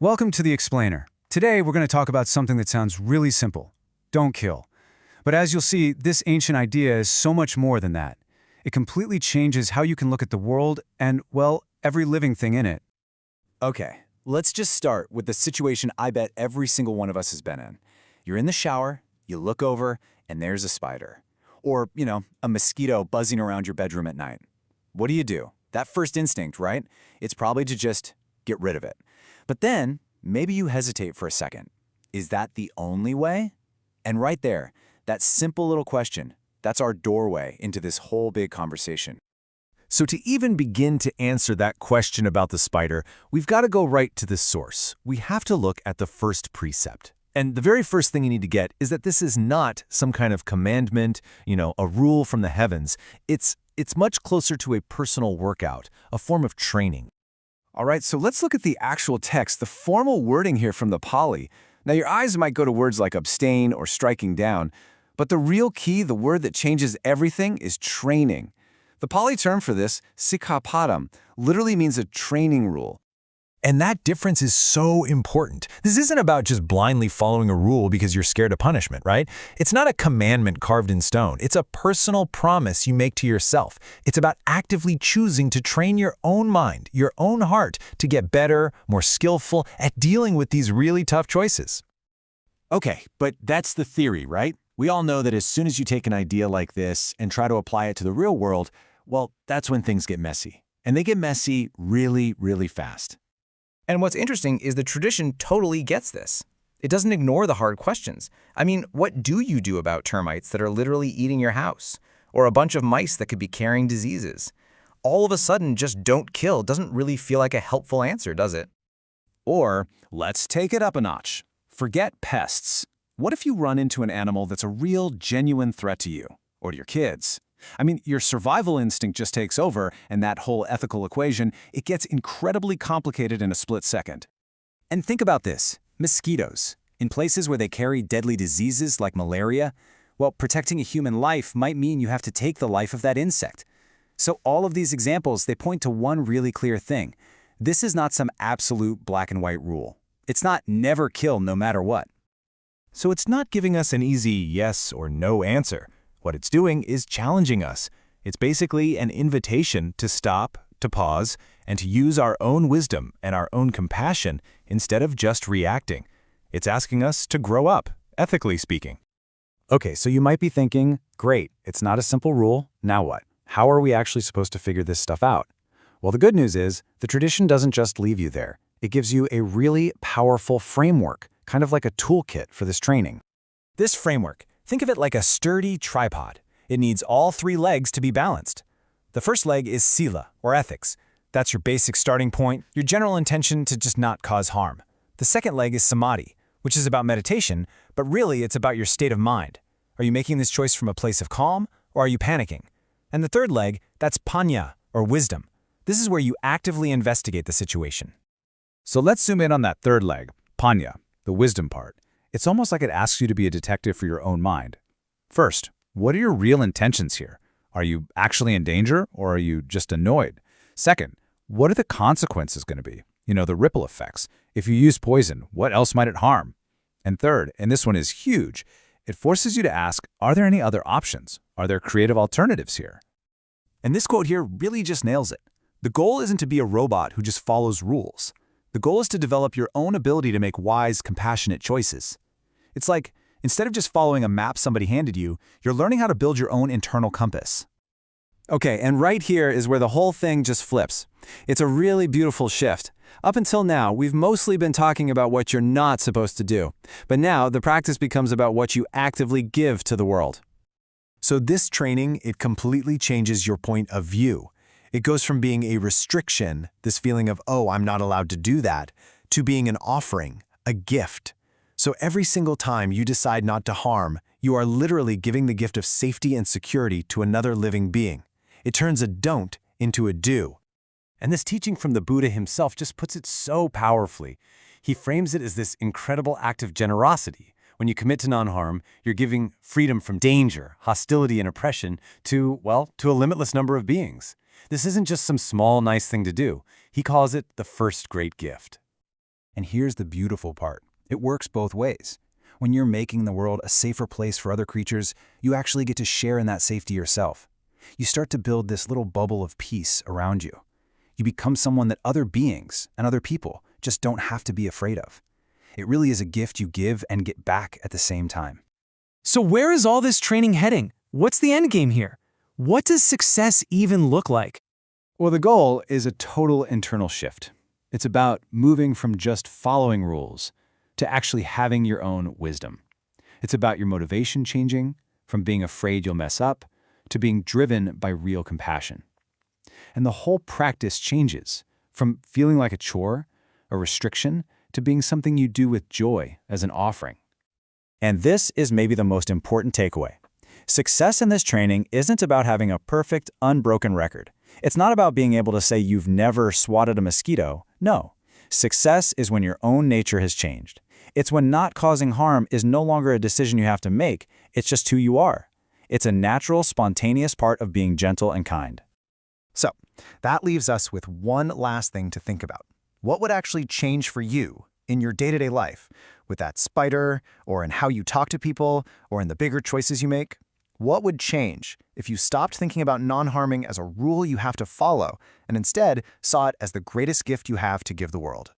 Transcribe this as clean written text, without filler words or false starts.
Welcome to The Explainer. Today we're going to talk about something that sounds really simple. Don't kill. But as you'll see, this ancient idea is so much more than that. It completely changes how you can look at the world and, well, every living thing in it. Okay, let's just start with the situation I bet every single one of us has been in. You're in the shower, you look over, and there's a spider. Or, a mosquito buzzing around your bedroom at night. What do? That first instinct, right? It's probably to just get rid of it. But then, maybe you hesitate for a second. Is that the only way? And right there, that simple little question, that's our doorway into this whole big conversation. So to even begin to answer that question about the spider, we've got to go right to the source. We have to look at the first precept. And the very first thing you need to get is that this is not some kind of commandment, a rule from the heavens. It's much closer to a personal workout, a form of training. All right, so let's look at the actual text, the formal wording here from the Pali. Now, your eyes might go to words like abstain or striking down, but the real key, the word that changes everything, is training. The Pali term for this, sikkhapadam, literally means a training rule. And that difference is so important. This isn't about just blindly following a rule because you're scared of punishment, right? It's not a commandment carved in stone. It's a personal promise you make to yourself. It's about actively choosing to train your own mind, your own heart, to get better, more skillful at dealing with these really tough choices. Okay, but that's the theory, right? We all know that as soon as you take an idea like this and try to apply it to the real world, well, that's when things get messy. And they get messy really, really fast. And what's interesting is the tradition totally gets this. It doesn't ignore the hard questions. I mean, what do you do about termites that are literally eating your house? Or a bunch of mice that could be carrying diseases? All of a sudden, just don't kill doesn't really feel like a helpful answer, does it? Or, let's take it up a notch. Forget pests. What if you run into an animal that's a real, genuine threat to you? Or to your kids? I mean, your survival instinct just takes over, and that whole ethical equation, it gets incredibly complicated in a split second. And think about this. Mosquitoes. In places where they carry deadly diseases like malaria, well, protecting a human life might mean you have to take the life of that insect. So all of these examples, they point to one really clear thing. This is not some absolute black and white rule. It's not never kill no matter what. So it's not giving us an easy yes or no answer. What it's doing is challenging us. It's basically an invitation to stop, to pause, and to use our own wisdom and our own compassion instead of just reacting. It's asking us to grow up, ethically speaking. Okay, so you might be thinking, great, it's not a simple rule, now what? How are we actually supposed to figure this stuff out? Well, the good news is, the tradition doesn't just leave you there. It gives you a really powerful framework, kind of like a toolkit for this training. This framework, think of it like a sturdy tripod. It needs all three legs to be balanced. The first leg is sila, or ethics. That's your basic starting point, your general intention to just not cause harm. The second leg is samadhi, which is about meditation, but really it's about your state of mind. Are you making this choice from a place of calm, or are you panicking? And the third leg, that's panya, or wisdom. This is where you actively investigate the situation. So let's zoom in on that third leg, panya, the wisdom part. It's almost like it asks you to be a detective for your own mind. First, what are your real intentions here? Are you actually in danger, or are you just annoyed? Second, what are the consequences going to be? The ripple effects. If you use poison, what else might it harm? And third, and this one is huge, it forces you to ask, are there any other options? Are there creative alternatives here? And this quote here really just nails it. The goal isn't to be a robot who just follows rules. The goal is to develop your own ability to make wise, compassionate choices. It's like, instead of just following a map somebody handed you, you're learning how to build your own internal compass. Okay, and right here is where the whole thing just flips. It's a really beautiful shift. Up until now, we've mostly been talking about what you're not supposed to do. But now, the practice becomes about what you actively give to the world. So this training, it completely changes your point of view. It goes from being a restriction, this feeling of, oh, I'm not allowed to do that, to being an offering, a gift. So every single time you decide not to harm, you are literally giving the gift of safety and security to another living being. It turns a don't into a do. And this teaching from the Buddha himself just puts it so powerfully. He frames it as this incredible act of generosity. When you commit to non-harm, you're giving freedom from danger, hostility, and oppression to a limitless number of beings. This isn't just some small, nice thing to do. He calls it the first great gift. And here's the beautiful part. It works both ways. When you're making the world a safer place for other creatures, you actually get to share in that safety yourself. You start to build this little bubble of peace around you. You become someone that other beings and other people just don't have to be afraid of. It really is a gift you give and get back at the same time. So where is all this training heading? What's the end game here? What does success even look like? Well, the goal is a total internal shift. It's about moving from just following rules to actually having your own wisdom. It's about your motivation changing from being afraid you'll mess up to being driven by real compassion. And the whole practice changes from feeling like a chore, a restriction, to being something you do with joy as an offering. And this is maybe the most important takeaway. Success in this training isn't about having a perfect, unbroken record. It's not about being able to say you've never swatted a mosquito. No. Success is when your own nature has changed. It's when not causing harm is no longer a decision you have to make. It's just who you are. It's a natural, spontaneous part of being gentle and kind. So, that leaves us with one last thing to think about. What would actually change for you in your day-to-day life, with that spider, or in how you talk to people, or in the bigger choices you make? What would change if you stopped thinking about non-harming as a rule you have to follow and instead saw it as the greatest gift you have to give the world?